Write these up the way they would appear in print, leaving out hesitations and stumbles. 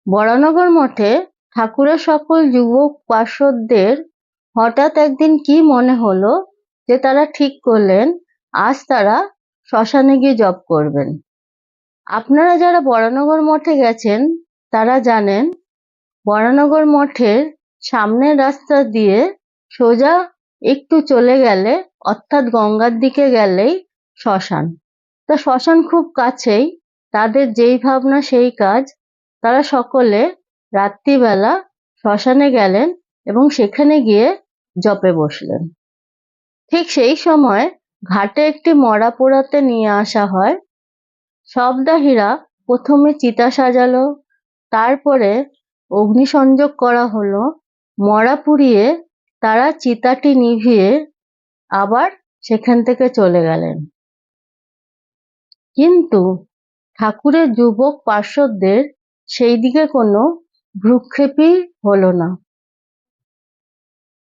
বরানগর মঠে ঠাকুরের সকল যুবক পার্ষদদের হঠাৎ একদিন কি মনে হলো যে তারা ঠিক করলেন আজ তারা শ্মশানে গিয়ে জপ করবেন। আপনারা যারা বরানগর মঠে গেছেন তারা জানেন বরানগর মঠের সামনের রাস্তা দিয়ে সোজা একটু চলে গেলে অর্থাৎ গঙ্গার দিকে গেলেই শ্মশান। তা শ্মশান খুব কাছেই, তাদের যেই ভাবনা সেই কাজ। তারা সকলে রাত্রিবেলা শ্মশানে গেলেন এবং সেখানে গিয়ে জপে বসলেন। ঠিক সেই সময় ঘাটে একটি মরা পোড়াতে নিয়ে আসা হয়। শবদাহীরা প্রথমে চিতা সাজালো, তারপরে অগ্নিসংযোগ করা হলো। মরা পুড়িয়ে তারা চিতাটি নিভিয়ে আবার সেখান থেকে চলে গেলেন। কিন্তু ঠাকুরের যুবক পার্ষদদের সেই দিকে কোনো ভ্রূক্ষেপই হলো না।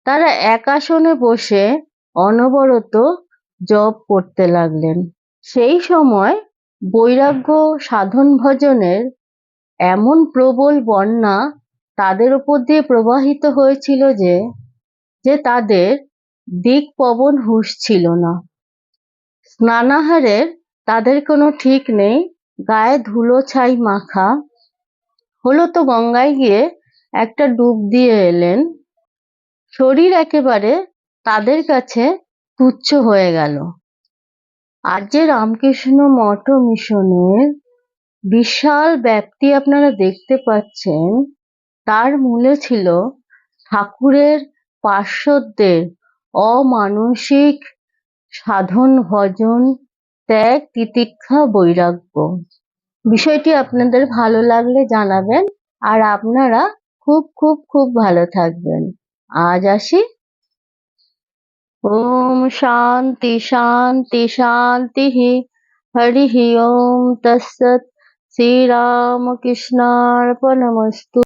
তারা এক আসনে বসে অনবরত জপ করতে লাগলেন। সেই সময় বৈরাগ্য সাধন ভজনের এমন প্রবল বন্যা তাদের উপর দিয়ে প্রবাহিত হয়েছিল যে তাদের দিক পবন হুঁশ ছিল না। স্নানাহারের তাদের কোনো ঠিক নেই, গায়ে ধুলো ছাই মাখা। হলো তো গঙ্গায় গিয়ে একটা ডুব দিয়ে এলেন, শরীর একেবারে তাদের কাছে তুচ্ছ হয়ে গেল। আর যে রামকৃষ্ণ মঠ মিশনের বিশাল ব্যাপ্তি আপনারা দেখতে পাচ্ছেন, তার মূলে ছিল ঠাকুরের পার্ষদদের অমানসিক সাধন ভজন, ত্যাগ তিতিক্ষা বৈরাগ্য। বিষয়টি আপনাদের ভালো লাগলে জানাবেন, আর আপনারা খুব খুব খুব ভালো থাকবেন। আজ আসি। ওম শান্তি শান্তি শান্তি। হরি ওম তৎসৎ। শ্রীরামকৃষ্ণার্পণমস্তু।